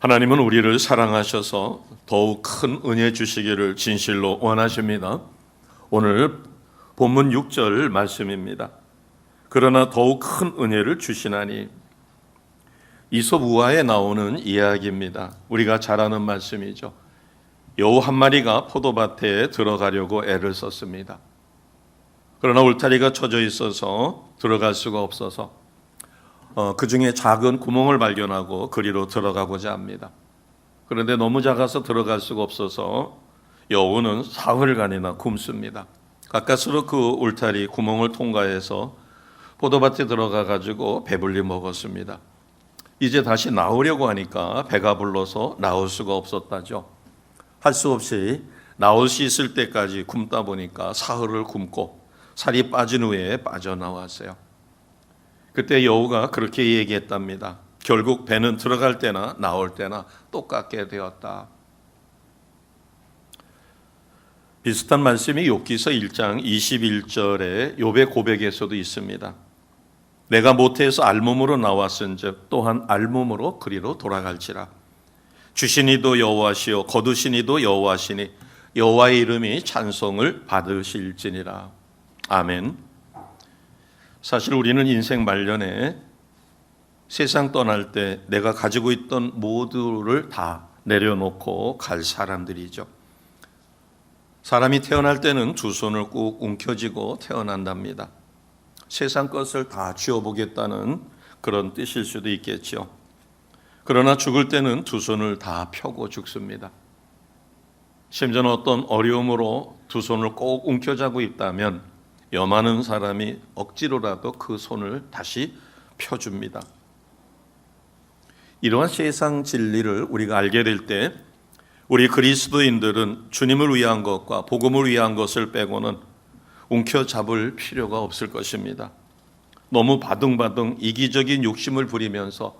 하나님은 우리를 사랑하셔서 더욱 큰 은혜 주시기를 진실로 원하십니다. 오늘 본문 6절 말씀입니다. 그러나 더욱 큰 은혜를 주시나니, 이솝 우화에 나오는 이야기입니다. 우리가 잘 아는 말씀이죠. 여우 한 마리가 포도밭에 들어가려고 애를 썼습니다. 그러나 울타리가 쳐져 있어서 들어갈 수가 없어서 그 중에 작은 구멍을 발견하고 그리로 들어가고자 합니다. 그런데 너무 작아서 들어갈 수가 없어서 여우는 사흘간이나 굶습니다. 가까스로 그 울타리 구멍을 통과해서 포도밭에 들어가 가지고 배불리 먹었습니다. 이제 다시 나오려고 하니까 배가 불러서 나올 수가 없었다죠. 할 수 없이 나올 수 있을 때까지 굶다 보니까 사흘을 굶고 살이 빠진 후에 빠져나왔어요. 그때 여우가 그렇게 얘기했답니다. 결국 배는 들어갈 때나 나올 때나 똑같게 되었다. 비슷한 말씀이 욥기서 1장 21절에 욥의 고백에서도 있습니다. 내가 모태에서 알몸으로 나왔은즉 또한 알몸으로 그리로 돌아갈지라. 주신 이도 여호와시요 거두신 이도 여호와시니 여호와의 이름이 찬송을 받으실지니라. 아멘. 사실 우리는 인생 말년에 세상 떠날 때 내가 가지고 있던 모두를 다 내려놓고 갈 사람들이죠. 사람이 태어날 때는 두 손을 꾹 움켜쥐고 태어난답니다. 세상 것을 다 쥐어보겠다는 그런 뜻일 수도 있겠죠. 그러나 죽을 때는 두 손을 다 펴고 죽습니다. 심지어는 어떤 어려움으로 두 손을 꼭 움켜쥐고 있다면 여많은 사람이 억지로라도 그 손을 다시 펴줍니다. 이러한 세상 진리를 우리가 알게 될 때 우리 그리스도인들은 주님을 위한 것과 복음을 위한 것을 빼고는 움켜잡을 필요가 없을 것입니다. 너무 바둥바둥 이기적인 욕심을 부리면서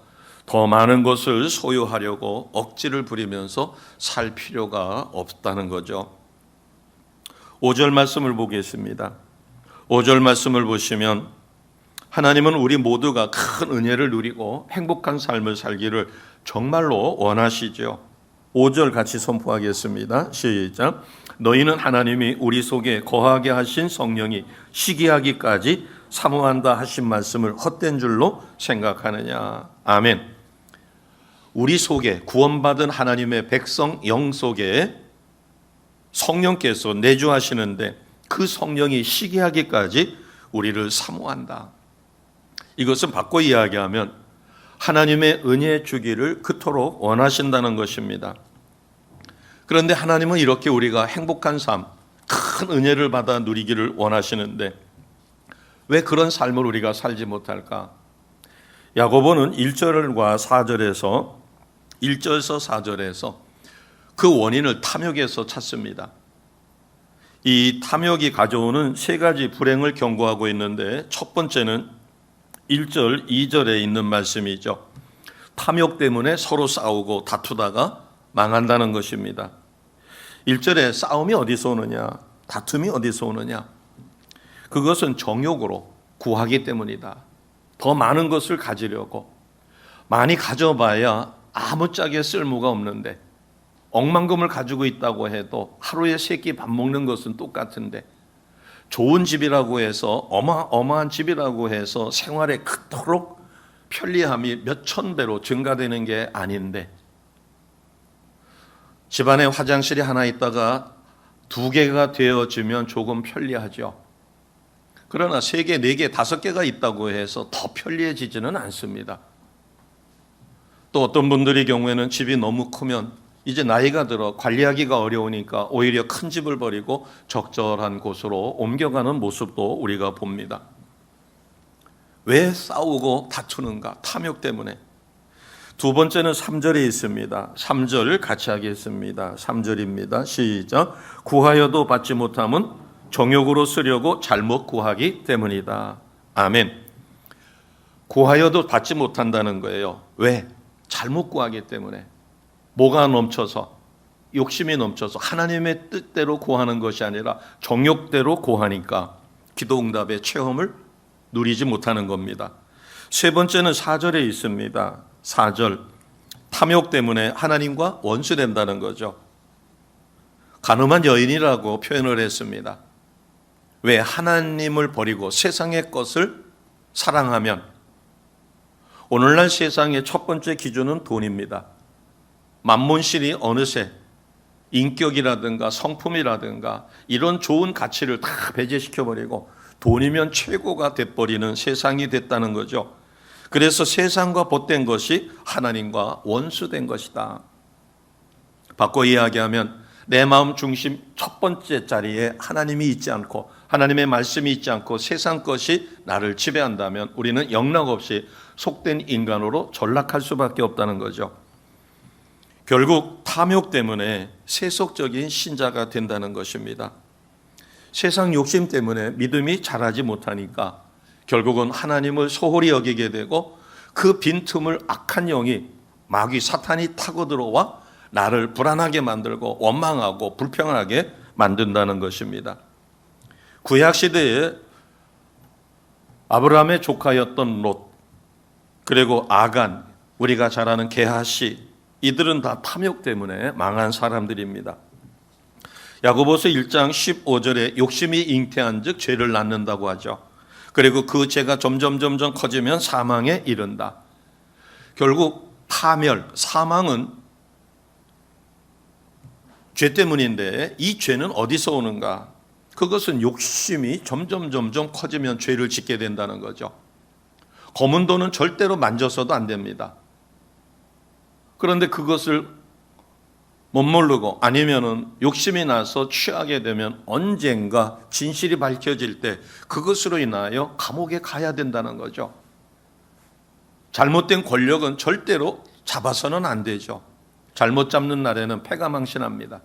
더 많은 것을 소유하려고 억지를 부리면서 살 필요가 없다는 거죠. 5절 말씀을 보겠습니다. 5절 말씀을 보시면 하나님은 우리 모두가 큰 은혜를 누리고 행복한 삶을 살기를 정말로 원하시죠. 5절 같이 선포하겠습니다. 시작. 너희는 하나님이 우리 속에 거하게 하신 성령이 시기하기까지 사모한다 하신 말씀을 헛된 줄로 생각하느냐. 아멘. 우리 속에 구원받은 하나님의 백성 영 속에 성령께서 내주하시는데 그 성령이 시기하기까지 우리를 사모한다. 이것은 바꿔 이야기하면 하나님의 은혜 주기를 그토록 원하신다는 것입니다. 그런데 하나님은 이렇게 우리가 행복한 삶, 큰 은혜를 받아 누리기를 원하시는데 왜 그런 삶을 우리가 살지 못할까? 야고보는 1절과 4절에서 1절에서 4절에서 그 원인을 탐욕에서 찾습니다. 이 탐욕이 가져오는 세 가지 불행을 경고하고 있는데 첫 번째는 1절, 2절에 있는 말씀이죠. 탐욕 때문에 서로 싸우고 다투다가 망한다는 것입니다. 1절에 싸움이 어디서 오느냐, 다툼이 어디서 오느냐, 그것은 정욕으로 구하기 때문이다. 더 많은 것을 가지려고, 많이 가져봐야 아무짝에 쓸모가 없는데 억만금을 가지고 있다고 해도 하루에 3끼 밥 먹는 것은 똑같은데 좋은 집이라고 해서 어마어마한 집이라고 해서 생활에 그토록 편리함이 몇천 배로 증가되는 게 아닌데 집안에 화장실이 하나 있다가 2개가 되어지면 조금 편리하죠. 그러나 3개, 4개, 5개가 있다고 해서 더 편리해지지는 않습니다. 또 어떤 분들의 경우에는 집이 너무 크면 이제 나이가 들어 관리하기가 어려우니까 오히려 큰 집을 버리고 적절한 곳으로 옮겨가는 모습도 우리가 봅니다. 왜 싸우고 다투는가? 탐욕 때문에. 두 번째는 3절에 있습니다. 3절 같이 하겠습니다. 3절입니다. 시작. 구하여도 받지 못함은 정욕으로 쓰려고 잘못 구하기 때문이다. 아멘. 구하여도 받지 못한다는 거예요. 왜? 잘못 구하기 때문에. 뭐가 넘쳐서, 욕심이 넘쳐서 하나님의 뜻대로 구하는 것이 아니라 정욕대로 구하니까 기도 응답의 체험을 누리지 못하는 겁니다. 세 번째는 4절에 있습니다. 4절. 탐욕 때문에 하나님과 원수된다는 거죠. 가늠한 여인이라고 표현을 했습니다. 왜? 하나님을 버리고 세상의 것을 사랑하면, 오늘날 세상의 첫 번째 기준은 돈입니다. 만몬신이 어느새 인격이라든가 성품이라든가 이런 좋은 가치를 다 배제시켜버리고 돈이면 최고가 돼버리는 세상이 됐다는 거죠. 그래서 세상과 벗된 것이 하나님과 원수된 것이다. 바꿔 이야기하면 내 마음 중심 첫 번째 자리에 하나님이 있지 않고, 하나님의 말씀이 있지 않고 세상 것이 나를 지배한다면 우리는 영락없이 속된 인간으로 전락할 수밖에 없다는 거죠. 결국 탐욕 때문에 세속적인 신자가 된다는 것입니다. 세상 욕심 때문에 믿음이 자라지 못하니까 결국은 하나님을 소홀히 여기게 되고, 그 빈틈을 악한 영이, 마귀 사탄이 타고 들어와 나를 불안하게 만들고 원망하고 불평하게 만든다는 것입니다. 구약시대에 아브라함의 조카였던 롯, 그리고 아간, 우리가 잘 아는 게하시, 이들은 다 탐욕 때문에 망한 사람들입니다. 야고보서 1장 15절에 욕심이 잉태한 즉 죄를 낳는다고 하죠. 그리고 그 죄가 점점 커지면 사망에 이른다. 결국 파멸, 사망은 죄 때문인데 이 죄는 어디서 오는가? 그것은 욕심이 점점 커지면 죄를 짓게 된다는 거죠. 검은 돈은 절대로 만져서도 안 됩니다. 그런데 그것을 못 모르고 아니면은 욕심이 나서 취하게 되면 언젠가 진실이 밝혀질 때 그것으로 인하여 감옥에 가야 된다는 거죠. 잘못된 권력은 절대로 잡아서는 안 되죠. 잘못 잡는 날에는 패가 망신합니다.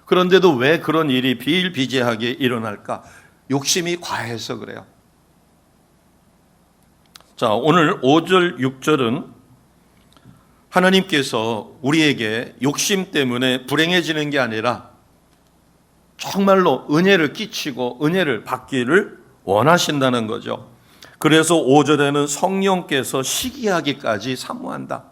그런데도 왜 그런 일이 비일비재하게 일어날까? 욕심이 과해서 그래요. 자, 오늘 5절, 6절은 하나님께서 우리에게 욕심 때문에 불행해지는 게 아니라 정말로 은혜를 끼치고 은혜를 받기를 원하신다는 거죠. 그래서 5절에는 성령께서 시기하기까지 사모한다.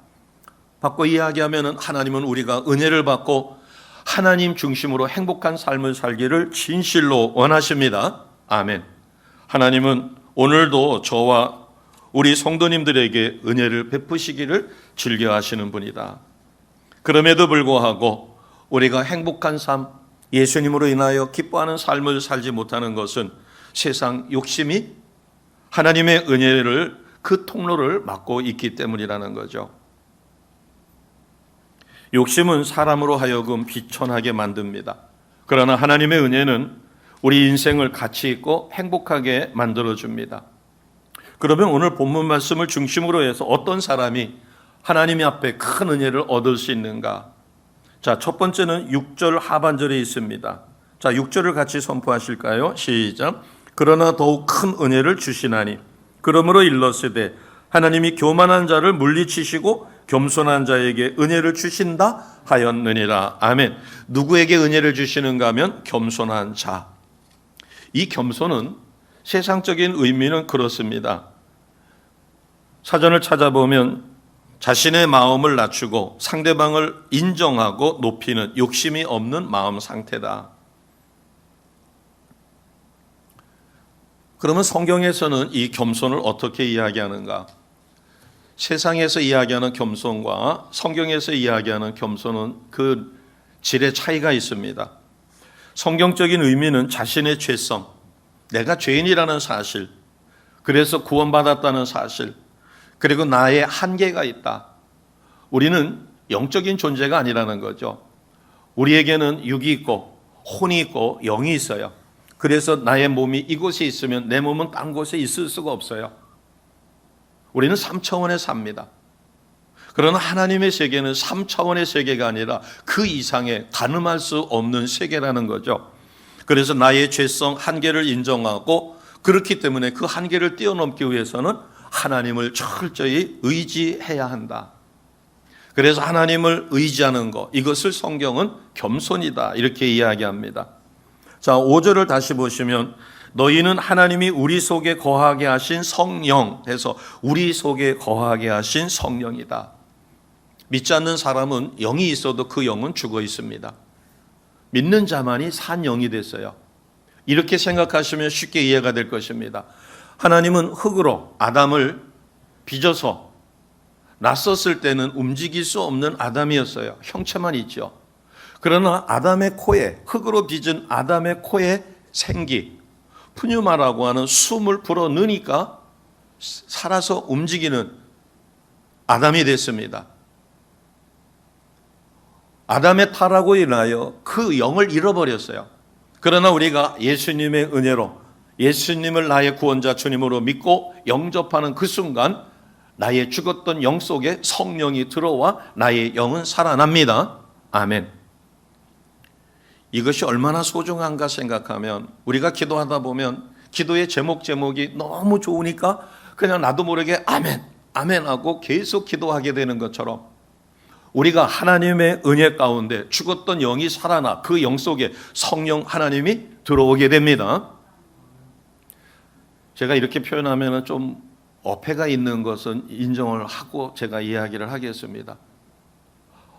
바꿔 이야기하면 하나님은 우리가 은혜를 받고 하나님 중심으로 행복한 삶을 살기를 진실로 원하십니다. 아멘. 하나님은 오늘도 저와 우리 성도님들에게 은혜를 베푸시기를 즐겨하시는 분이다. 그럼에도 불구하고 우리가 행복한 삶, 예수님으로 인하여 기뻐하는 삶을 살지 못하는 것은 세상 욕심이 하나님의 은혜를, 그 통로를 막고 있기 때문이라는 거죠. 욕심은 사람으로 하여금 비천하게 만듭니다. 그러나 하나님의 은혜는 우리 인생을 가치 있고 행복하게 만들어줍니다. 그러면 오늘 본문 말씀을 중심으로 해서 어떤 사람이 하나님 앞에 큰 은혜를 얻을 수 있는가? 자, 첫 번째는 6절 하반절에 있습니다. 자, 6절을 같이 선포하실까요? 시작. 그러나 더욱 큰 은혜를 주시나니 그러므로 일렀으되 하나님이 교만한 자를 물리치시고 겸손한 자에게 은혜를 주신다 하였느니라. 아멘. 누구에게 은혜를 주시는가 하면 겸손한 자. 이 겸손은 세상적인 의미는 그렇습니다. 사전을 찾아보면 자신의 마음을 낮추고 상대방을 인정하고 높이는 욕심이 없는 마음 상태다. 그러면 성경에서는 이 겸손을 어떻게 이야기하는가? 세상에서 이야기하는 겸손과 성경에서 이야기하는 겸손은 그 질의 차이가 있습니다. 성경적인 의미는 자신의 죄성, 내가 죄인이라는 사실, 그래서 구원받았다는 사실, 그리고 나의 한계가 있다. 우리는 영적인 존재가 아니라는 거죠. 우리에게는 육이 있고 혼이 있고 영이 있어요. 그래서 나의 몸이 이곳에 있으면 내 몸은 딴 곳에 있을 수가 없어요. 우리는 3차원에 삽니다. 그러나 하나님의 세계는 3차원의 세계가 아니라 그 이상의 가늠할 수 없는 세계라는 거죠. 그래서 나의 죄성, 한계를 인정하고 그렇기 때문에 그 한계를 뛰어넘기 위해서는 하나님을 철저히 의지해야 한다. 그래서 하나님을 의지하는 것, 이것을 성경은 겸손이다 이렇게 이야기합니다. 자, 5절을 다시 보시면 너희는 하나님이 우리 속에 거하게 하신 성령 해서 우리 속에 거하게 하신 성령이다. 믿지 않는 사람은 영이 있어도 그 영은 죽어 있습니다. 믿는 자만이 산 영이 됐어요. 이렇게 생각하시면 쉽게 이해가 될 것입니다. 하나님은 흙으로 아담을 빚어서 낯섰을 때는 움직일 수 없는 아담이었어요. 형체만 있죠. 그러나 아담의 코에, 흙으로 빚은 아담의 코에 생기, 푸뉴마라고 하는 숨을 불어 넣으니까 살아서 움직이는 아담이 됐습니다. 아담의 타락으로 인하여 그 영을 잃어버렸어요. 그러나 우리가 예수님의 은혜로 예수님을 나의 구원자 주님으로 믿고 영접하는 그 순간 나의 죽었던 영 속에 성령이 들어와 나의 영은 살아납니다. 아멘. 이것이 얼마나 소중한가 생각하면 우리가 기도하다 보면 기도의 제목이 너무 좋으니까 그냥 나도 모르게 아멘, 아멘 하고 계속 기도하게 되는 것처럼 우리가 하나님의 은혜 가운데 죽었던 영이 살아나 그 영 속에 성령 하나님이 들어오게 됩니다. 제가 이렇게 표현하면 좀 어폐가 있는 것은 인정을 하고 제가 이야기를 하겠습니다.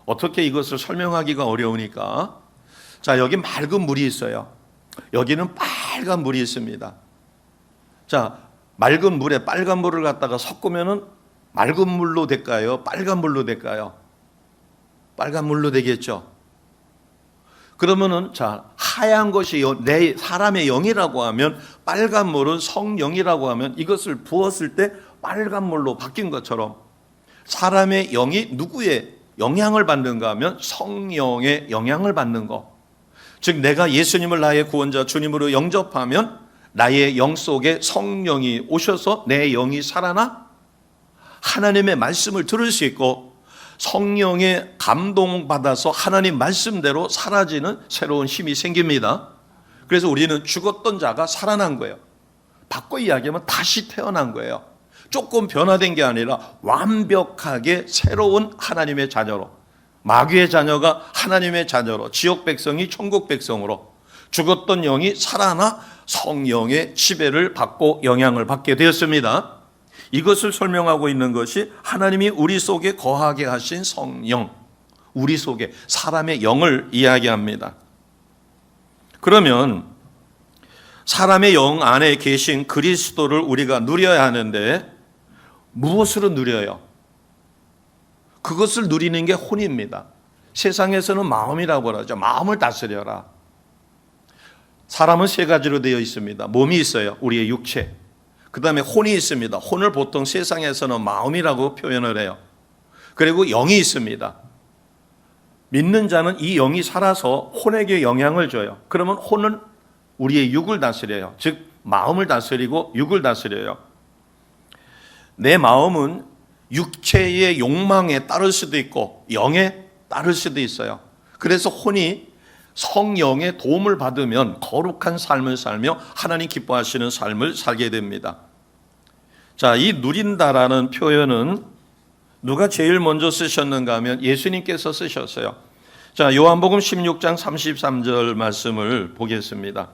어떻게 이것을 설명하기가 어려우니까 자, 여기 맑은 물이 있어요. 여기는 빨간 물이 있습니다. 자, 맑은 물에 빨간 물을 갖다가 섞으면은 맑은 물로 될까요? 빨간 물로 될까요? 빨간 물로 되겠죠. 그러면은 자, 하얀 것이 내 사람의 영이라고 하면 빨간 물은 성령이라고 하면 이것을 부었을 때 빨간 물로 바뀐 것처럼 사람의 영이 누구의 영향을 받는가 하면 성령의 영향을 받는 것. 즉 내가 예수님을 나의 구원자 주님으로 영접하면 나의 영 속에 성령이 오셔서 내 영이 살아나 하나님의 말씀을 들을 수 있고 성령의 감동받아서 하나님 말씀대로 사라지는 새로운 힘이 생깁니다. 그래서 우리는 죽었던 자가 살아난 거예요. 바꿔 이야기하면 다시 태어난 거예요. 조금 변화된 게 아니라 완벽하게 새로운 하나님의 자녀로, 마귀의 자녀가 하나님의 자녀로, 지옥 백성이 천국 백성으로 죽었던 영이 살아나 성령의 지배를 받고 영향을 받게 되었습니다. 이것을 설명하고 있는 것이 하나님이 우리 속에 거하게 하신 성령, 우리 속에 사람의 영을 이야기합니다. 그러면 사람의 영 안에 계신 그리스도를 우리가 누려야 하는데 무엇으로 누려요? 그것을 누리는 게 혼입니다. 세상에서는 마음이라고 하죠. 마음을 다스려라. 사람은 세 가지로 되어 있습니다. 몸이 있어요. 우리의 육체. 그 다음에 혼이 있습니다. 혼을 보통 세상에서는 마음이라고 표현을 해요. 그리고 영이 있습니다. 믿는 자는 이 영이 살아서 혼에게 영향을 줘요. 그러면 혼은 우리의 육을 다스려요. 즉 마음을 다스리고 육을 다스려요. 내 마음은 육체의 욕망에 따를 수도 있고 영에 따를 수도 있어요. 그래서 혼이 성령의 도움을 받으면 거룩한 삶을 살며 하나님 기뻐하시는 삶을 살게 됩니다. 자, 이 누린다라는 표현은 누가 제일 먼저 쓰셨는가 하면 예수님께서 쓰셨어요. 자, 요한복음 16장 33절 말씀을 보겠습니다.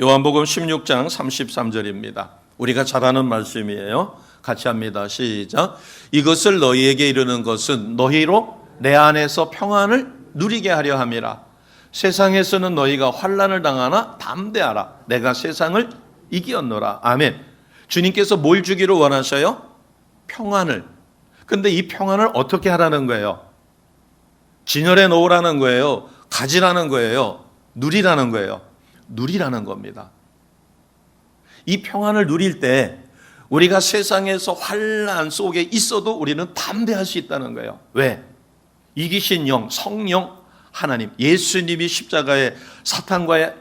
요한복음 16장 33절입니다. 우리가 잘 아는 말씀이에요. 같이 합니다. 시작. 이것을 너희에게 이르는 것은 너희로 내 안에서 평안을 누리게 하려 함이라. 세상에서는 너희가 환난을 당하나 담대하라. 내가 세상을 이기었노라. 아멘. 주님께서 뭘 주기를 원하셔요? 평안을. 근데 이 평안을 어떻게 하라는 거예요? 진열해 놓으라는 거예요? 가지라는 거예요? 누리라는 거예요? 누리라는 겁니다. 이 평안을 누릴 때 우리가 세상에서 환난 속에 있어도 우리는 담대할 수 있다는 거예요. 왜? 이기신 영, 성령, 하나님, 예수님이 십자가의 사탄과의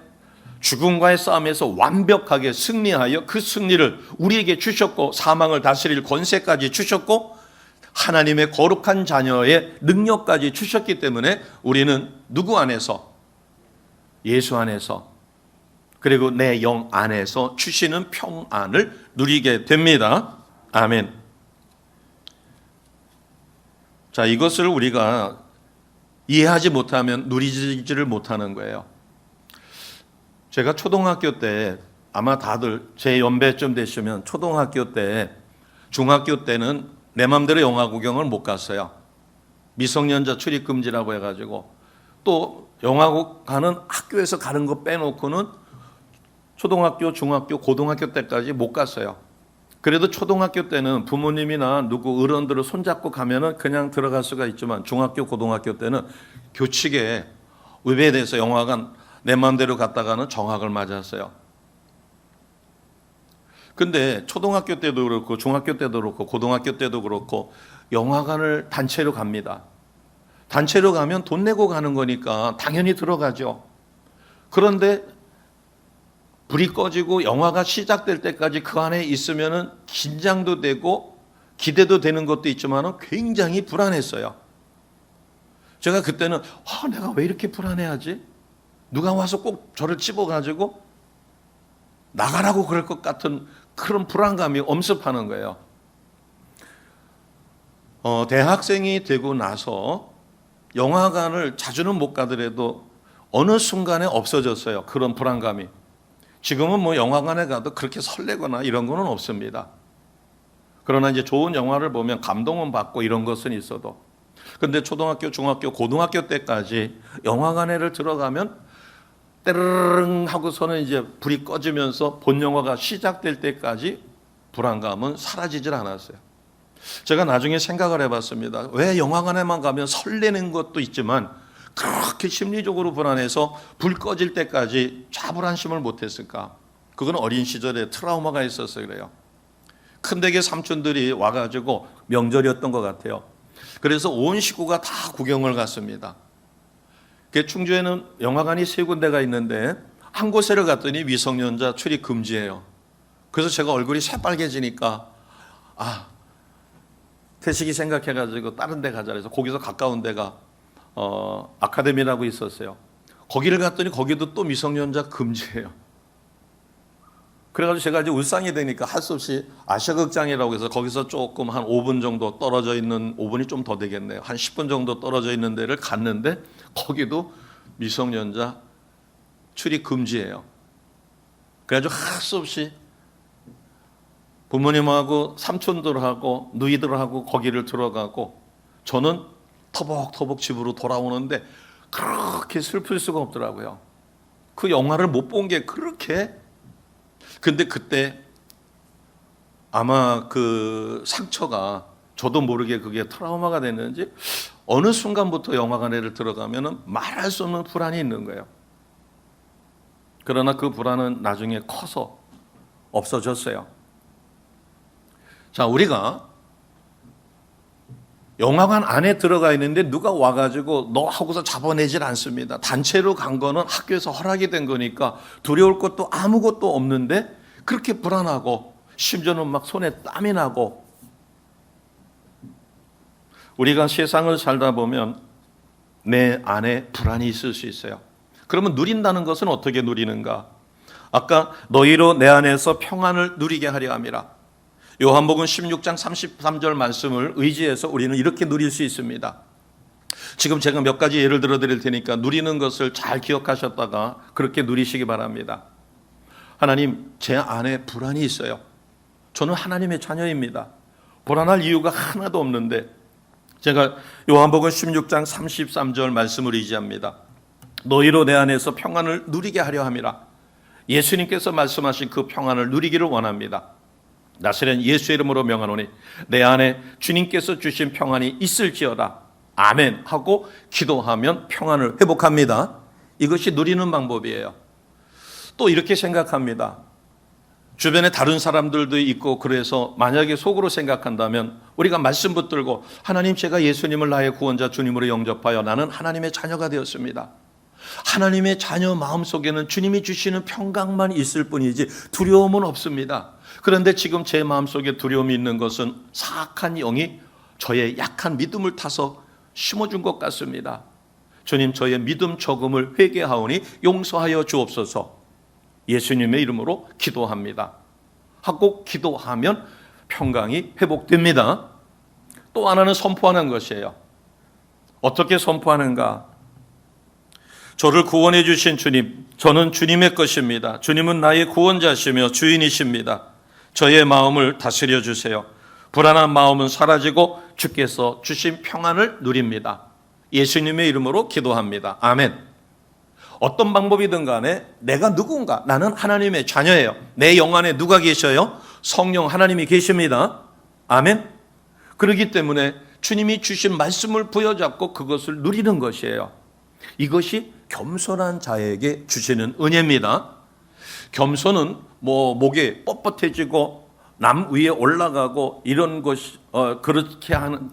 죽음과의 싸움에서 완벽하게 승리하여 그 승리를 우리에게 주셨고 사망을 다스릴 권세까지 주셨고 하나님의 거룩한 자녀의 능력까지 주셨기 때문에 우리는 누구 안에서? 예수 안에서 그리고 내 영 안에서 주시는 평안을 누리게 됩니다. 아멘. 자, 이것을 우리가 이해하지 못하면 누리지를 못하는 거예요. 제가 초등학교 때 아마 다들 제 연배쯤 되시면 초등학교 때, 중학교 때는 내 맘대로 영화 구경을 못 갔어요. 미성년자 출입 금지라고 해가지고 또 영화관은 학교에서 가는 거 빼놓고는 초등학교, 중학교, 고등학교 때까지 못 갔어요. 그래도 초등학교 때는 부모님이나 누구 어른들을 손잡고 가면은 그냥 들어갈 수가 있지만 중학교, 고등학교 때는 교칙에 위배돼서 영화관 내 마음대로 갔다가는 정학을 맞았어요. 근데 초등학교 때도 그렇고 중학교 때도 그렇고 고등학교 때도 그렇고 영화관을 단체로 갑니다. 단체로 가면 돈 내고 가는 거니까 당연히 들어가죠. 그런데 불이 꺼지고 영화가 시작될 때까지 그 안에 있으면은 긴장도 되고 기대도 되는 것도 있지만은 굉장히 불안했어요. 제가 그때는 내가 왜 이렇게 불안해하지? 누가 와서 꼭 저를 찝어가지고 나가라고 그럴 것 같은 그런 불안감이 엄습하는 거예요. 대학생이 되고 나서 영화관을 자주는 못 가더라도 어느 순간에 없어졌어요. 그런 불안감이. 지금은 뭐 영화관에 가도 그렇게 설레거나 이런 거는 없습니다. 그러나 이제 좋은 영화를 보면 감동은 받고 이런 것은 있어도. 근데 초등학교, 중학교, 고등학교 때까지 영화관에를 들어가면 때르릉 하고서는 이제 불이 꺼지면서 본 영화가 시작될 때까지 불안감은 사라지질 않았어요. 제가 나중에 생각을 해봤습니다. 왜 영화관에만 가면 설레는 것도 있지만 그렇게 심리적으로 불안해서 불 꺼질 때까지 좌불안심을 못했을까? 그건 어린 시절에 트라우마가 있어서 그래요. 큰댁의 삼촌들이 와가지고 명절이었던 것 같아요. 그래서 온 식구가 다 구경을 갔습니다. 충주에는 영화관이 3군데가 있는데 한 곳에를 갔더니 미성년자 출입 금지예요. 그래서 제가 얼굴이 새빨개지니까 태식이 생각해가지고 다른 데 가자 해서 거기서 가까운 데가 아카데미라고 있었어요. 거기를 갔더니 거기도 또 미성년자 금지예요. 그래가지고 제가 이제 울상이 되니까 할 수 없이 아시아극장이라고 해서 거기서 조금 한 5분 정도 떨어져 있는, 5분이 좀 더 되겠네요. 한 10분 정도 떨어져 있는 데를 갔는데 거기도 미성년자 출입 금지예요. 그래가지고 할 수 없이 부모님하고 삼촌들하고 누이들하고 거기를 들어가고 저는 터벅터벅 집으로 돌아오는데 그렇게 슬플 수가 없더라고요. 그 영화를 못 본 게 그렇게. 근데 그때 아마 그 상처가 저도 모르게 그게 트라우마가 됐는지 어느 순간부터 영화관에를 들어가면 말할 수 없는 불안이 있는 거예요. 그러나 그 불안은 나중에 커서 없어졌어요. 자, 우리가 영화관 안에 들어가 있는데 누가 와가지고 너 하고서 잡아내질 않습니다. 단체로 간 거는 학교에서 허락이 된 거니까 두려울 것도 아무것도 없는데 그렇게 불안하고 심지어는 막 손에 땀이 나고. 우리가 세상을 살다 보면 내 안에 불안이 있을 수 있어요. 그러면 누린다는 것은 어떻게 누리는가? 아까 너희로 내 안에서 평안을 누리게 하려 함이라. 요한복음 16장 33절 말씀을 의지해서 우리는 이렇게 누릴 수 있습니다. 지금 제가 몇 가지 예를 들어 드릴 테니까 누리는 것을 잘 기억하셨다가 그렇게 누리시기 바랍니다. 하나님, 제 안에 불안이 있어요. 저는 하나님의 자녀입니다. 불안할 이유가 하나도 없는데 제가 요한복음 16장 33절 말씀을 의지합니다. 너희로 내 안에서 평안을 누리게 하려 함이라. 예수님께서 말씀하신 그 평안을 누리기를 원합니다. 나사렛 예수의 이름으로 명하노니 내 안에 주님께서 주신 평안이 있을지어다. 아멘 하고 기도하면 평안을 회복합니다. 이것이 누리는 방법이에요. 또 이렇게 생각합니다. 주변에 다른 사람들도 있고 그래서 만약에 속으로 생각한다면 우리가 말씀 붙들고 하나님, 제가 예수님을 나의 구원자 주님으로 영접하여 나는 하나님의 자녀가 되었습니다. 하나님의 자녀 마음속에는 주님이 주시는 평강만 있을 뿐이지 두려움은 없습니다. 그런데 지금 제 마음속에 두려움이 있는 것은 사악한 영이 저의 약한 믿음을 타서 심어준 것 같습니다. 주님, 저의 믿음 조금을 회개하오니 용서하여 주옵소서. 예수님의 이름으로 기도합니다 하고 기도하면 평강이 회복됩니다. 또 하나는 선포하는 것이에요. 어떻게 선포하는가? 저를 구원해 주신 주님, 저는 주님의 것입니다. 주님은 나의 구원자시며 주인이십니다. 저의 마음을 다스려 주세요. 불안한 마음은 사라지고 주께서 주신 평안을 누립니다. 예수님의 이름으로 기도합니다. 아멘. 어떤 방법이든 간에 내가 누군가, 나는 하나님의 자녀예요. 내 영 안에 누가 계셔요? 성령 하나님이 계십니다. 아멘. 그렇기 때문에 주님이 주신 말씀을 부여잡고 그것을 누리는 것이에요. 이것이 겸손한 자에게 주시는 은혜입니다. 겸손은 목에 뻣뻣해지고 남 위에 올라가고 이런 것이 그렇게 하는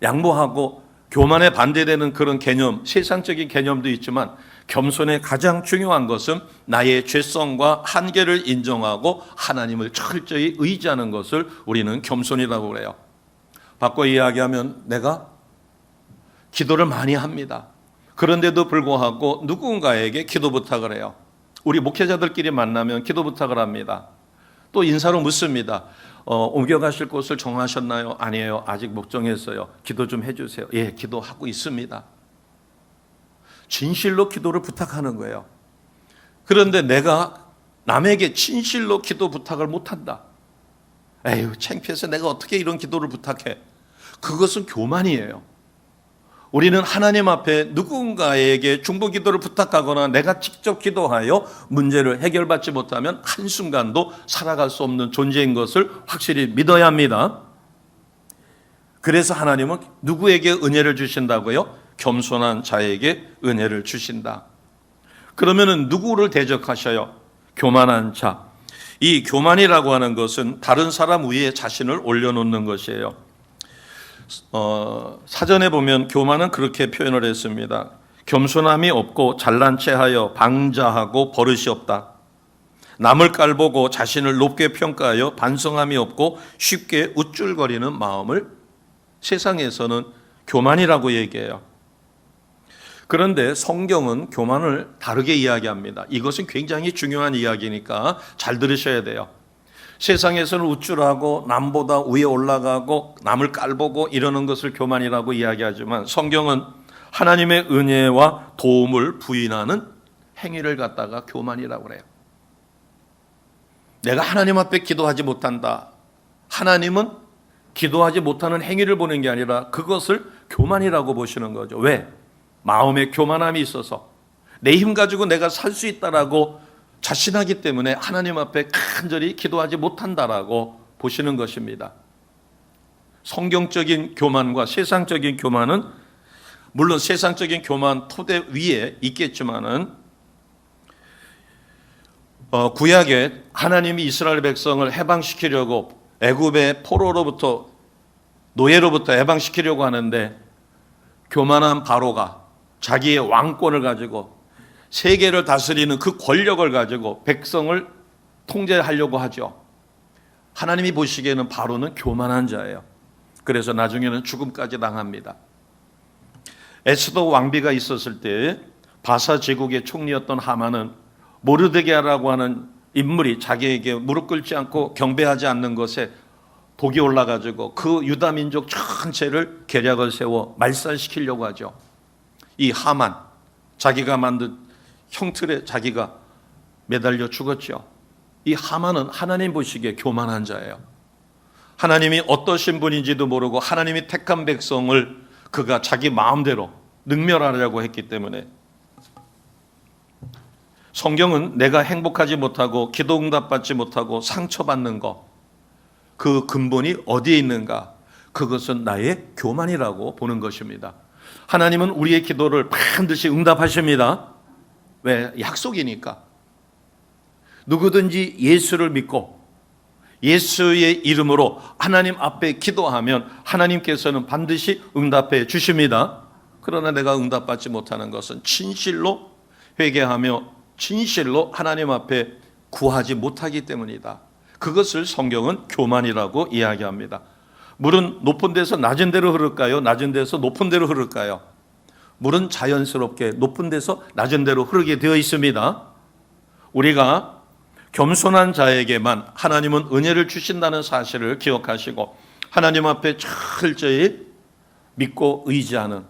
양보하고 교만에 반대되는 그런 개념, 세상적인 개념도 있지만 겸손의 가장 중요한 것은 나의 죄성과 한계를 인정하고 하나님을 철저히 의지하는 것을 우리는 겸손이라고 그래요. 바꿔 이야기하면 내가 기도를 많이 합니다. 그런데도 불구하고 누군가에게 기도 부탁을 해요. 우리 목회자들끼리 만나면 기도 부탁을 합니다. 또 인사로 묻습니다. 옮겨가실 곳을 정하셨나요? 아니에요. 아직 못 정했어요. 기도 좀 해주세요. 예, 기도하고 있습니다. 진실로 기도를 부탁하는 거예요. 그런데 내가 남에게 진실로 기도 부탁을 못한다. 에휴, 창피해서 내가 어떻게 이런 기도를 부탁해. 그것은 교만이에요. 우리는 하나님 앞에 누군가에게 중보 기도를 부탁하거나 내가 직접 기도하여 문제를 해결받지 못하면 한순간도 살아갈 수 없는 존재인 것을 확실히 믿어야 합니다. 그래서 하나님은 누구에게 은혜를 주신다고요? 겸손한 자에게 은혜를 주신다. 그러면은 누구를 대적하셔요? 교만한 자. 이 교만이라고 하는 것은 다른 사람 위에 자신을 올려놓는 것이에요. 사전에 보면 교만은 그렇게 표현을 했습니다. 겸손함이 없고 잘난 체하여 방자하고 버릇이 없다. 남을 깔보고 자신을 높게 평가하여 반성함이 없고 쉽게 우쭐거리는 마음을 세상에서는 교만이라고 얘기해요. 그런데 성경은 교만을 다르게 이야기합니다. 이것은 굉장히 중요한 이야기니까 잘 들으셔야 돼요. 세상에서는 우쭐하고 남보다 위에 올라가고 남을 깔보고 이러는 것을 교만이라고 이야기하지만 성경은 하나님의 은혜와 도움을 부인하는 행위를 갖다가 교만이라고 그래요. 내가 하나님 앞에 기도하지 못한다. 하나님은 기도하지 못하는 행위를 보는 게 아니라 그것을 교만이라고 보시는 거죠. 왜? 마음에 교만함이 있어서 내 힘 가지고 내가 살 수 있다라고 자신하기 때문에 하나님 앞에 간절히 기도하지 못한다라고 보시는 것입니다. 성경적인 교만과 세상적인 교만은 물론 세상적인 교만 토대 위에 있겠지만은 구약에 하나님이 이스라엘 백성을 해방시키려고 애굽의 포로로부터 노예로부터 해방시키려고 하는데 교만한 바로가 자기의 왕권을 가지고 세계를 다스리는 그 권력을 가지고 백성을 통제하려고 하죠. 하나님이 보시기에는 바로는 교만한 자예요. 그래서 나중에는 죽음까지 당합니다. 에스더 왕비가 있었을 때 바사 제국의 총리였던 하만은 모르드게라고 하는 인물이 자기에게 무릎 꿇지 않고 경배하지 않는 것에 독이 올라가지고 그 유다 민족 전체를 계략을 세워 말살시키려고 하죠. 이 하만, 자기가 만든 형틀에 자기가 매달려 죽었죠. 이 하만은 하나님 보시기에 교만한 자예요. 하나님이 어떠신 분인지도 모르고 하나님이 택한 백성을 그가 자기 마음대로 능멸하려고 했기 때문에 성경은 내가 행복하지 못하고 기도 응답받지 못하고 상처받는 것, 그 근본이 어디에 있는가? 그것은 나의 교만이라고 보는 것입니다. 하나님은 우리의 기도를 반드시 응답하십니다. 왜? 약속이니까. 누구든지 예수를 믿고 예수의 이름으로 하나님 앞에 기도하면 하나님께서는 반드시 응답해 주십니다. 그러나 내가 응답받지 못하는 것은 진실로 회개하며 진실로 하나님 앞에 구하지 못하기 때문이다. 그것을 성경은 교만이라고 이야기합니다. 물은 높은 데서 낮은 데로 흐를까요? 낮은 데서 높은 데로 흐를까요? 물은 자연스럽게 높은 데서 낮은 데로 흐르게 되어 있습니다. 우리가 겸손한 자에게만 하나님은 은혜를 주신다는 사실을 기억하시고 하나님 앞에 철저히 믿고 의지하는,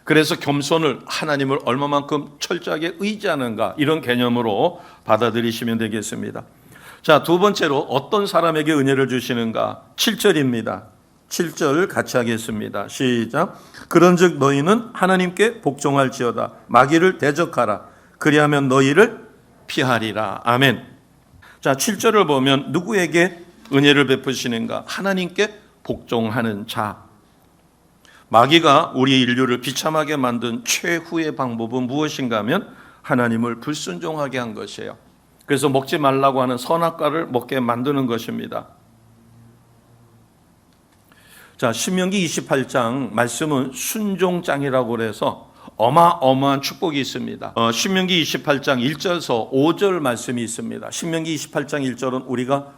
그래서 겸손을 하나님을 얼마만큼 철저하게 의지하는가, 이런 개념으로 받아들이시면 되겠습니다. 자, 두 번째로 어떤 사람에게 은혜를 주시는가? 7절입니다. 7절 같이 하겠습니다. 시작. 그런즉 너희는 하나님께 복종할지어다. 마귀를 대적하라. 그리하면 너희를 피하리라. 아멘. 자, 7절을 보면 누구에게 은혜를 베푸시는가? 하나님께 복종하는 자. 마귀가 우리 인류를 비참하게 만든 최후의 방법은 무엇인가 하면 하나님을 불순종하게 한 것이에요. 그래서 먹지 말라고 하는 선악과를 먹게 만드는 것입니다. 자, 신명기 28장 말씀은 순종장이라고 해서 어마어마한 축복이 있습니다. 신명기 28장 1절에서 5절 말씀이 있습니다. 신명기 28장 1절은 우리가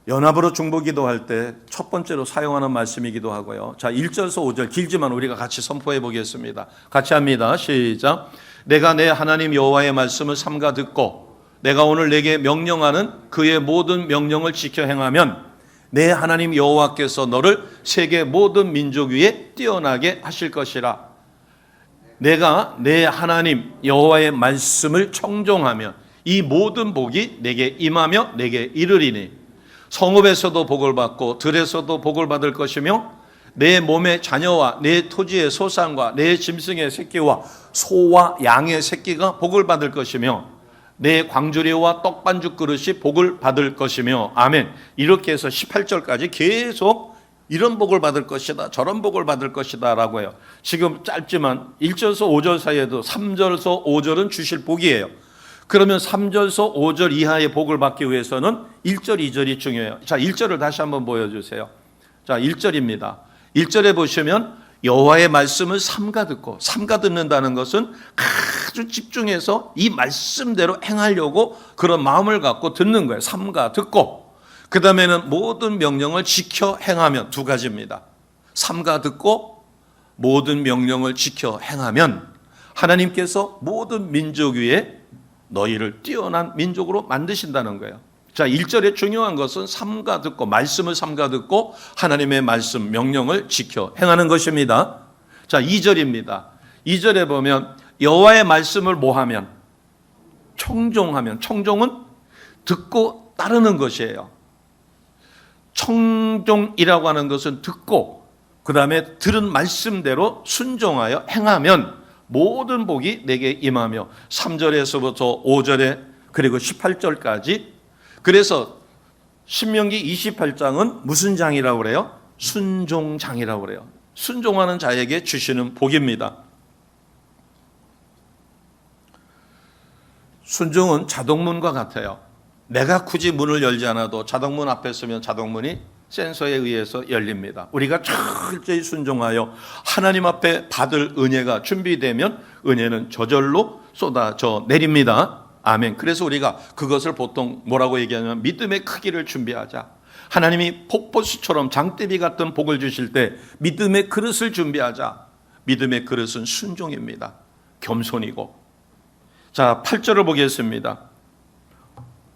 연합으로 중보기도할 때 첫 번째로 사용하는 말씀이기도 하고요. 자, 1절에서 5절 길지만 우리가 같이 선포해 보겠습니다. 같이 합니다. 시작. 내가 내 하나님 여호와의 말씀을 삼가 듣고 내가 오늘 내게 명령하는 그의 모든 명령을 지켜 행하면 내 하나님 여호와께서 너를 세계 모든 민족 위에 뛰어나게 하실 것이라. 내가 내 하나님 여호와의 말씀을 청종하면 이 모든 복이 내게 임하며 내게 이르리니 성읍에서도 복을 받고 들에서도 복을 받을 것이며 내 몸의 자녀와 내 토지의 소산과 내 짐승의 새끼와 소와 양의 새끼가 복을 받을 것이며 내 광주리와 떡반죽 그릇이 복을 받을 것이며 아멘. 이렇게 해서 18절까지 계속 이런 복을 받을 것이다 저런 복을 받을 것이다 라고 해요. 지금 짧지만 1절에서 5절 사이에도 3절에서 5절은 주실 복이에요. 그러면 3절에서 5절 이하의 복을 받기 위해서는 1절, 2절이 중요해요. 자, 1절을 다시 한번 보여주세요. 자, 1절입니다. 1절에 보시면 여호와의 말씀을 삼가 듣는다는 것은 아주 집중해서 이 말씀대로 행하려고 그런 마음을 갖고 듣는 거예요. 삼가 듣고. 그 다음에는 모든 명령을 지켜 행하면 두 가지입니다. 삼가 듣고 모든 명령을 지켜 행하면 하나님께서 모든 민족 위에 너희를 뛰어난 민족으로 만드신다는 거예요. 자, 1절에 중요한 것은 삼가 듣고 말씀을 삼가 듣고 하나님의 말씀 명령을 지켜 행하는 것입니다. 자, 2절입니다. 2절에 보면 여호와의 말씀을 뭐하면 청종하면 청종은 듣고 따르는 것이에요. 청종이라고 하는 것은 듣고 그 다음에 들은 말씀대로 순종하여 행하면 모든 복이 내게 임하며 3절에서부터 5절에 그리고 18절까지 그래서 신명기 28장은 무슨 장이라고 그래요? 순종장이라고 그래요. 순종하는 자에게 주시는 복입니다. 순종은 자동문과 같아요. 내가 굳이 문을 열지 않아도 자동문 앞에 서면 자동문이 센서에 의해서 열립니다. 우리가 철저히 순종하여 하나님 앞에 받을 은혜가 준비되면 은혜는 저절로 쏟아져 내립니다. 아멘. 그래서 우리가 그것을 보통 뭐라고 얘기하냐면 믿음의 크기를 준비하자. 하나님이 폭포수처럼 장대비 같은 복을 주실 때 믿음의 그릇을 준비하자. 믿음의 그릇은 순종입니다. 겸손이고. 자, 8절을 보겠습니다.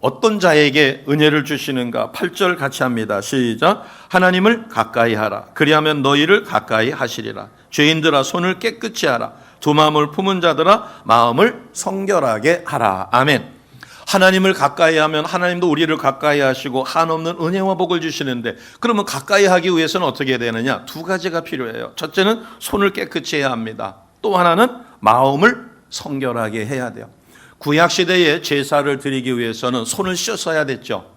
어떤 자에게 은혜를 주시는가? 8절 같이 합니다. 시작. 하나님을 가까이 하라. 그리하면 너희를 가까이 하시리라. 죄인들아 손을 깨끗이 하라. 두 마음을 품은 자들아 마음을 성결하게 하라. 아멘. 하나님을 가까이 하면 하나님도 우리를 가까이 하시고 한없는 은혜와 복을 주시는데 그러면 가까이 하기 위해서는 어떻게 되느냐? 두 가지가 필요해요. 첫째는 손을 깨끗이 해야 합니다. 또 하나는 마음을 성결하게 해야 돼요. 구약시대에 제사를 드리기 위해서는 손을 씻어야 됐죠.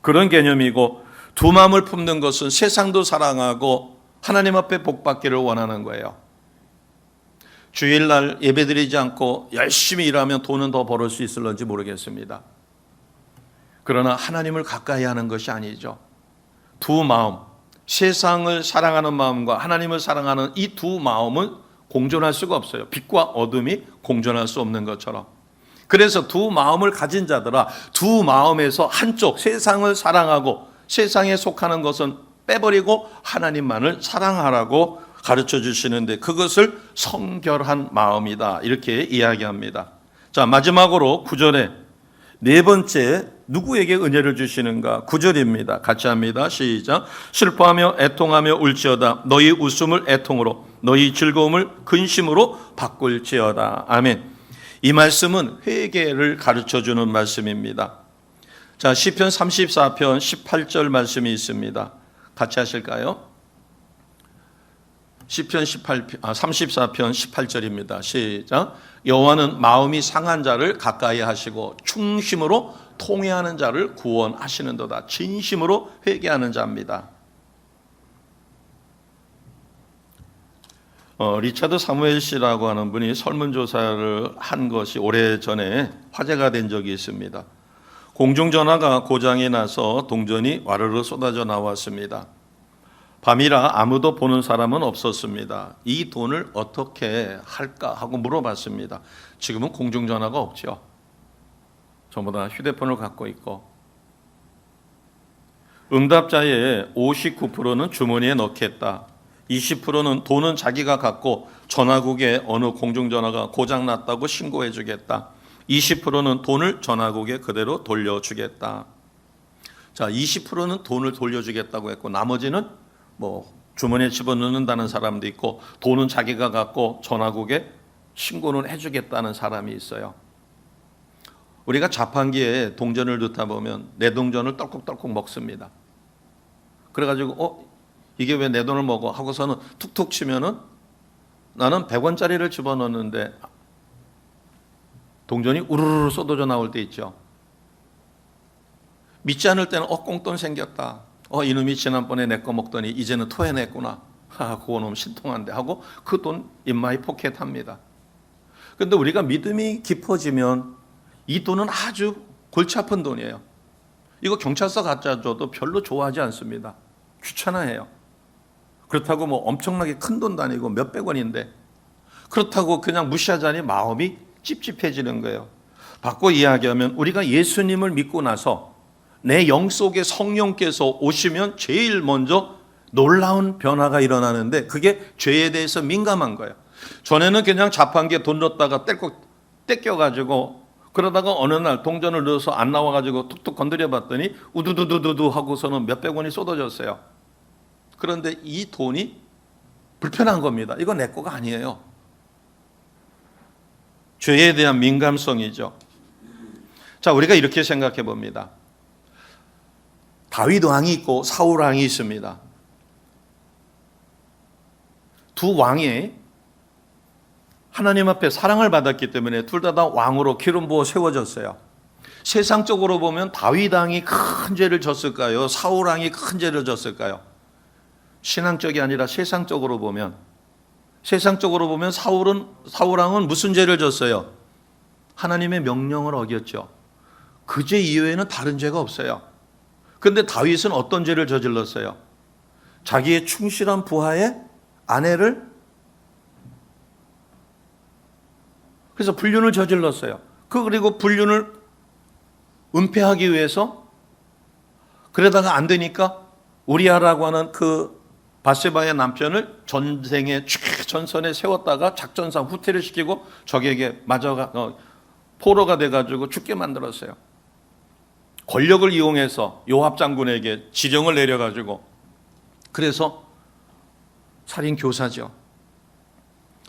그런 개념이고 두 마음을 품는 것은 세상도 사랑하고 하나님 앞에 복받기를 원하는 거예요. 주일날 예배드리지 않고 열심히 일하면 돈은 더 벌을 수 있을런지 모르겠습니다. 그러나 하나님을 가까이 하는 것이 아니죠. 두 마음, 세상을 사랑하는 마음과 하나님을 사랑하는 이 두 마음은 공존할 수가 없어요. 빛과 어둠이 공존할 수 없는 것처럼. 그래서 두 마음을 가진 자들아 두 마음에서 한쪽 세상을 사랑하고 세상에 속하는 것은 빼버리고 하나님만을 사랑하라고 가르쳐 주시는데 그것을 성결한 마음이다 이렇게 이야기합니다. 자, 마지막으로 9절에 네 번째 누구에게 은혜를 주시는가? 9절입니다. 같이 합니다. 시작. 슬퍼하며 애통하며 울지어다. 너희 웃음을 애통으로 너희 즐거움을 근심으로 바꿀지어다. 아멘. 이 말씀은 회개를 가르쳐주는 말씀입니다. 자, 시편 34편 18절 말씀이 있습니다. 같이 하실까요? 시편 34편 18절입니다. 시작. 여호와는 마음이 상한 자를 가까이 하시고 충심으로 통회하는 자를 구원하시는도다. 진심으로 회개하는 자입니다. 리차드 사무엘 씨라고 하는 분이 설문조사를 한 것이 오래전에 화제가 된 적이 있습니다. 공중전화가 고장이 나서 동전이 와르르 쏟아져 나왔습니다. 밤이라 아무도 보는 사람은 없었습니다. 이 돈을 어떻게 할까 하고 물어봤습니다. 지금은 공중전화가 없죠. 전부 다 휴대폰을 갖고 있고, 응답자의 59%는 주머니에 넣겠다. 20%는 돈은 자기가 갖고 전화국에 어느 공중전화가 고장났다고 신고해 주겠다. 20%는 돈을 전화국에 그대로 돌려주겠다. 자, 20%는 돈을 돌려주겠다고 했고, 나머지는 주머니에 집어넣는다는 사람도 있고, 돈은 자기가 갖고 전화국에 신고는 해주겠다는 사람이 있어요. 우리가 자판기에 동전을 넣다 보면 내 동전을 떨컥떨컥 먹습니다. 그래가지고 이게 왜 내 돈을 먹어? 하고서는 툭툭 치면은 나는 100원짜리를 집어넣는데 동전이 우르르 쏟아져 나올 때 있죠. 믿지 않을 때는 꽁돈 생겼다. 이놈이 지난번에 내 거 먹더니 이제는 토해냈구나. 그거 너무 신통한데 하고 그 돈 인마이 포켓합니다. 그런데 우리가 믿음이 깊어지면 이 돈은 아주 골치 아픈 돈이에요. 이거 경찰서 갖다 줘도 별로 좋아하지 않습니다. 귀찮아해요. 그렇다고 엄청나게 큰 돈도 아니고 몇백 원인데 그렇다고 그냥 무시하자니 마음이 찝찝해지는 거예요. 바꿔 이야기하면 우리가 예수님을 믿고 나서 내 영 속에 성령께서 오시면 제일 먼저 놀라운 변화가 일어나는데 그게 죄에 대해서 민감한 거예요. 전에는 그냥 자판기에 돈 넣었다가 떼껴가지고 그러다가 어느 날 동전을 넣어서 안 나와가지고 툭툭 건드려 봤더니 우두두두두두 하고서는 몇백 원이 쏟아졌어요. 그런데 이 돈이 불편한 겁니다. 이거 내 거가 아니에요. 죄에 대한 민감성이죠. 자, 우리가 이렇게 생각해 봅니다. 다윗 왕이 있고 사울 왕이 있습니다. 두 왕이 하나님 앞에 사랑을 받았기 때문에 둘 다 왕으로 기름 부어 세워졌어요. 세상적으로 보면 다윗 왕이 큰 죄를 졌을까요? 사울 왕이 큰 죄를 졌을까요? 신앙적이 아니라 세상적으로 보면 사울 왕은 무슨 죄를 졌어요? 하나님의 명령을 어겼죠. 그 죄 이외에는 다른 죄가 없어요. 그런데 다윗은 어떤 죄를 저질렀어요? 자기의 충실한 부하의 아내를 그래서 불륜을 저질렀어요. 그리고 불륜을 은폐하기 위해서 그러다가 안 되니까 우리아라고 하는 그 바세바의 남편을 전생의 최전선에 세웠다가 작전상 후퇴를 시키고 적에게 포로가 돼가지고 죽게 만들었어요. 권력을 이용해서 요압 장군에게 지령을 내려가지고 그래서 살인 교사죠.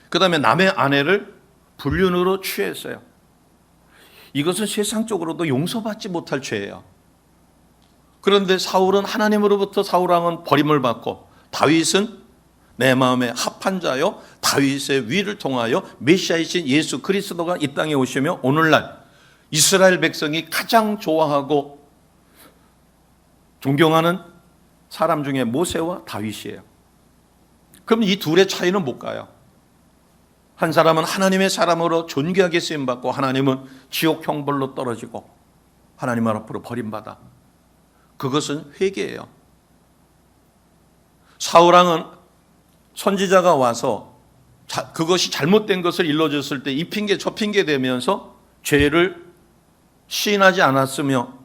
그 다음에 남의 아내를 불륜으로 취했어요. 이것은 세상적으로도 용서받지 못할 죄예요. 그런데 사울은 하나님으로부터 사울 왕은 버림을 받고 다윗은 내 마음에 합한 자요 다윗의 위를 통하여 메시아이신 예수 그리스도가 이 땅에 오시며 오늘날 이스라엘 백성이 가장 좋아하고 존경하는 사람 중에 모세와 다윗이에요. 그럼 이 둘의 차이는 뭘까요? 한 사람은 하나님의 사람으로 존귀하게 쓰임받고 하나님은 지옥 형벌로 떨어지고 하나님 앞으로 버림받아. 그것은 회개예요. 사울왕은 선지자가 와서 그것이 잘못된 것을 일러줬을 때 이 핑계 저 핑계 대면서 죄를 시인하지 않았으며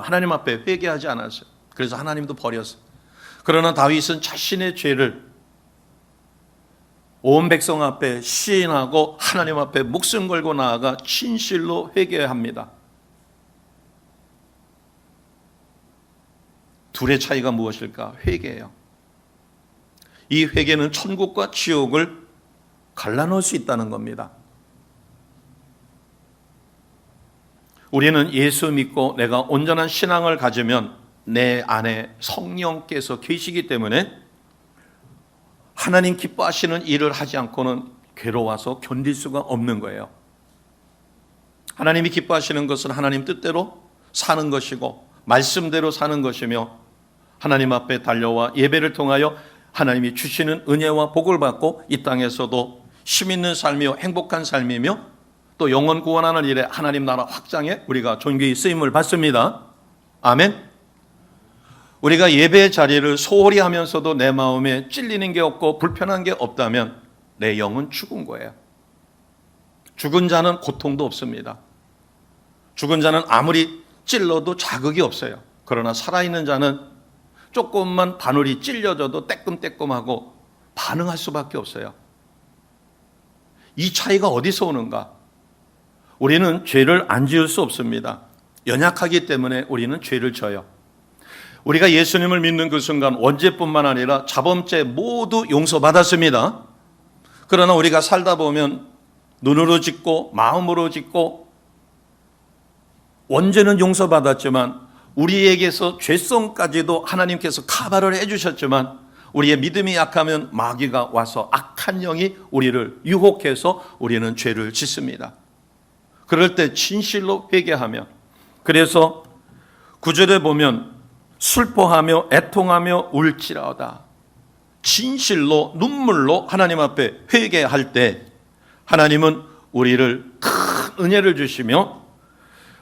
하나님 앞에 회개하지 않았어요. 그래서 하나님도 버렸어요. 그러나 다윗은 자신의 죄를 온 백성 앞에 시인하고 하나님 앞에 목숨 걸고 나아가 진실로 회개합니다. 둘의 차이가 무엇일까? 회개예요. 이 회개는 천국과 지옥을 갈라놓을 수 있다는 겁니다. 우리는 예수 믿고 내가 온전한 신앙을 가지면 내 안에 성령께서 계시기 때문에 하나님 기뻐하시는 일을 하지 않고는 괴로워서 견딜 수가 없는 거예요. 하나님이 기뻐하시는 것은 하나님 뜻대로 사는 것이고 말씀대로 사는 것이며 하나님 앞에 달려와 예배를 통하여 하나님이 주시는 은혜와 복을 받고 이 땅에서도 힘 있는 삶이요 행복한 삶이며 또 영혼 구원하는 일에 하나님 나라 확장에 우리가 존귀히 쓰임을 받습니다. 아멘. 우리가 예배의 자리를 소홀히 하면서도 내 마음에 찔리는 게 없고 불편한 게 없다면 내 영은 죽은 거예요. 죽은 자는 고통도 없습니다. 죽은 자는 아무리 찔러도 자극이 없어요. 그러나 살아있는 자는 조금만 바늘이 찔려져도 따끔따끔하고 반응할 수밖에 없어요. 이 차이가 어디서 오는가? 우리는 죄를 안 지을 수 없습니다. 연약하기 때문에 우리는 죄를 져요. 우리가 예수님을 믿는 그 순간 원죄뿐만 아니라 자범죄 모두 용서받았습니다. 그러나 우리가 살다 보면 눈으로 짓고 마음으로 짓고 원죄는 용서받았지만 우리에게서 죄성까지도 하나님께서 카바를 해주셨지만 우리의 믿음이 약하면 마귀가 와서 악한 영이 우리를 유혹해서 우리는 죄를 짓습니다. 그럴 때 진실로 회개하며, 그래서 9절에 보면 슬퍼하며 애통하며 울지라다. 진실로 눈물로 하나님 앞에 회개할 때 하나님은 우리를 큰 은혜를 주시며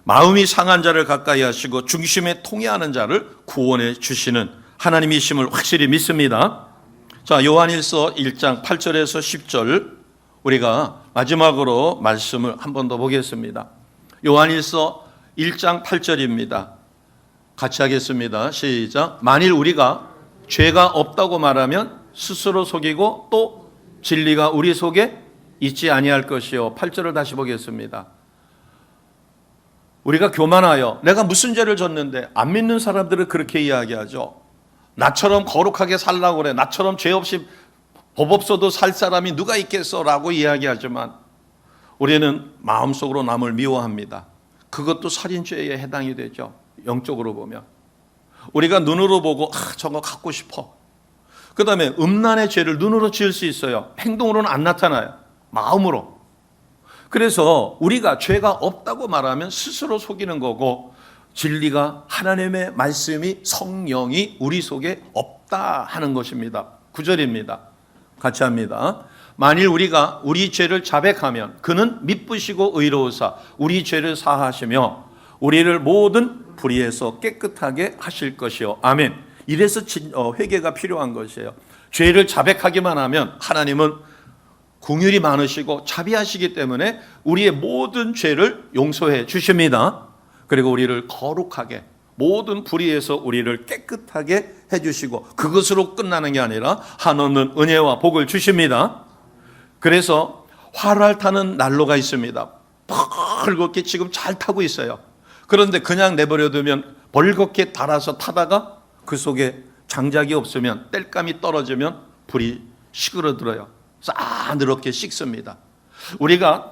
마음이 상한 자를 가까이 하시고 중심에 통해하는 자를 구원해 주시는 하나님이심을 확실히 믿습니다. 자, 요한일서 1장 8절에서 10절 우리가 마지막으로 말씀을 한 번 더 보겠습니다. 요한일서 1장 8절입니다. 같이 하겠습니다. 시작. 만일 우리가 죄가 없다고 말하면 스스로 속이고 또 진리가 우리 속에 있지 아니할 것이요. 8절을 다시 보겠습니다. 우리가 교만하여 내가 무슨 죄를 졌는데, 안 믿는 사람들은 그렇게 이야기하죠. 나처럼 거룩하게 살라고 그래. 나처럼 죄 없이 법 없어도 살 사람이 누가 있겠어? 라고 이야기하지만 우리는 마음속으로 남을 미워합니다. 그것도 살인죄에 해당이 되죠. 영적으로 보면. 우리가 눈으로 보고 저거 갖고 싶어. 그 다음에 음란의 죄를 눈으로 지을 수 있어요. 행동으로는 안 나타나요. 마음으로. 그래서 우리가 죄가 없다고 말하면 스스로 속이는 거고, 진리가 하나님의 말씀이 성령이 우리 속에 없다 하는 것입니다. 9절입니다. 같이 합니다. 만일 우리가 우리 죄를 자백하면 그는 미쁘시고 의로우사 우리 죄를 사하시며 우리를 모든 불의에서 깨끗하게 하실 것이요. 아멘. 이래서 회개가 필요한 것이에요. 죄를 자백하기만 하면 하나님은 긍휼이 많으시고 자비하시기 때문에 우리의 모든 죄를 용서해 주십니다. 그리고 우리를 거룩하게, 모든 불의에서 우리를 깨끗하게 해주시고 그것으로 끝나는 게 아니라 한없는 은혜와 복을 주십니다. 그래서 활활 타는 난로가 있습니다. 벌겋게 지금 잘 타고 있어요. 그런데 그냥 내버려두면 벌겋게 달아서 타다가 그 속에 장작이 없으면, 땔감이 떨어지면 불이 시그러들어요. 싸늘하게 식습니다. 우리가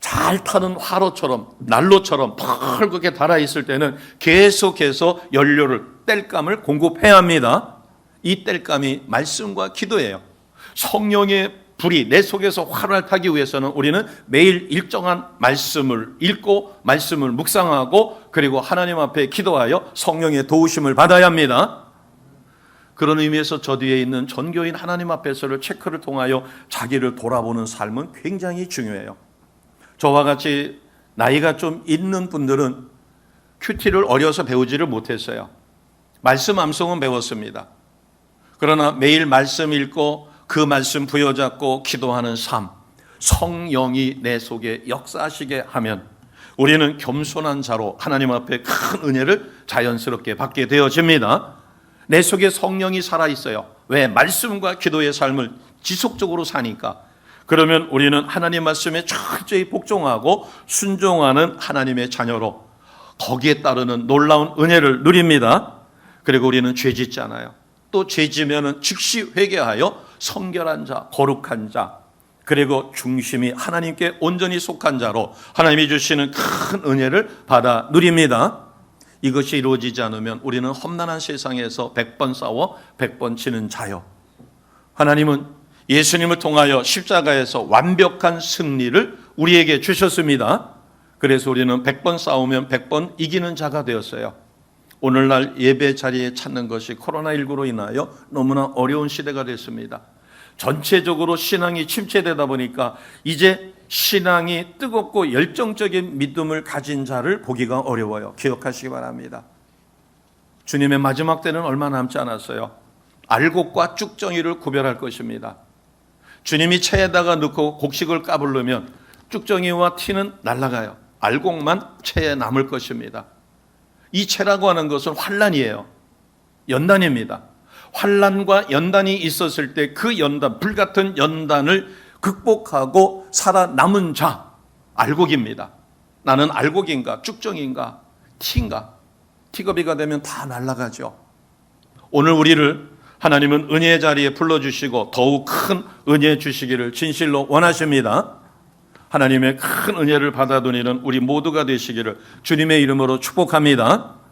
잘 타는 화로처럼, 난로처럼 벌겋게 달아있을 때는 계속해서 연료를, 땔감을 공급해야 합니다. 이 땔감이 말씀과 기도예요. 성령의 불이 내 속에서 활활 타기 위해서는 우리는 매일 일정한 말씀을 읽고 말씀을 묵상하고 그리고 하나님 앞에 기도하여 성령의 도우심을 받아야 합니다. 그런 의미에서 저 뒤에 있는 전교인 하나님 앞에서를 체크를 통하여 자기를 돌아보는 삶은 굉장히 중요해요. 저와 같이 나이가 좀 있는 분들은 큐티를 어려서 배우지를 못했어요. 말씀 암송은 배웠습니다. 그러나 매일 말씀 읽고 그 말씀 부여잡고 기도하는 삶, 성령이 내 속에 역사하시게 하면 우리는 겸손한 자로 하나님 앞에 큰 은혜를 자연스럽게 받게 되어집니다. 내 속에 성령이 살아있어요. 왜? 말씀과 기도의 삶을 지속적으로 사니까. 그러면 우리는 하나님 말씀에 철저히 복종하고 순종하는 하나님의 자녀로 거기에 따르는 놀라운 은혜를 누립니다. 그리고 우리는 죄 짓지 않아요. 또 죄 지면은 즉시 회개하여 성결한 자, 거룩한 자, 그리고 중심이 하나님께 온전히 속한 자로 하나님이 주시는 큰 은혜를 받아 누립니다. 이것이 이루어지지 않으면 우리는 험난한 세상에서 100번 싸워 100번 치는 자요. 하나님은 예수님을 통하여 십자가에서 완벽한 승리를 우리에게 주셨습니다. 그래서 우리는 100번 싸우면 100번 이기는 자가 되었어요. 오늘날 예배 자리에 찾는 것이 코로나19로 인하여 너무나 어려운 시대가 됐습니다. 전체적으로 신앙이 침체되다 보니까 이제 신앙이 뜨겁고 열정적인 믿음을 가진 자를 보기가 어려워요. 기억하시기 바랍니다. 주님의 마지막 때는 얼마 남지 않았어요. 알곡과 쭉정이를 구별할 것입니다. 주님이 채에다가 넣고 곡식을 까불르면 쭉정이와 티는 날아가요. 알곡만 채에 남을 것입니다. 이 채라고 하는 것은 환난이에요. 연단입니다. 환난과 연단이 있었을 때 그 연단, 불같은 연단을 극복하고 살아남은 자, 알곡입니다. 나는 알곡인가, 쭉정인가, 티인가? 티거비가 되면 다 날아가죠. 오늘 우리를 하나님은 은혜의 자리에 불러주시고 더욱 큰 은혜 주시기를 진실로 원하십니다. 하나님의 큰 은혜를 받아들이는 우리 모두가 되시기를 주님의 이름으로 축복합니다.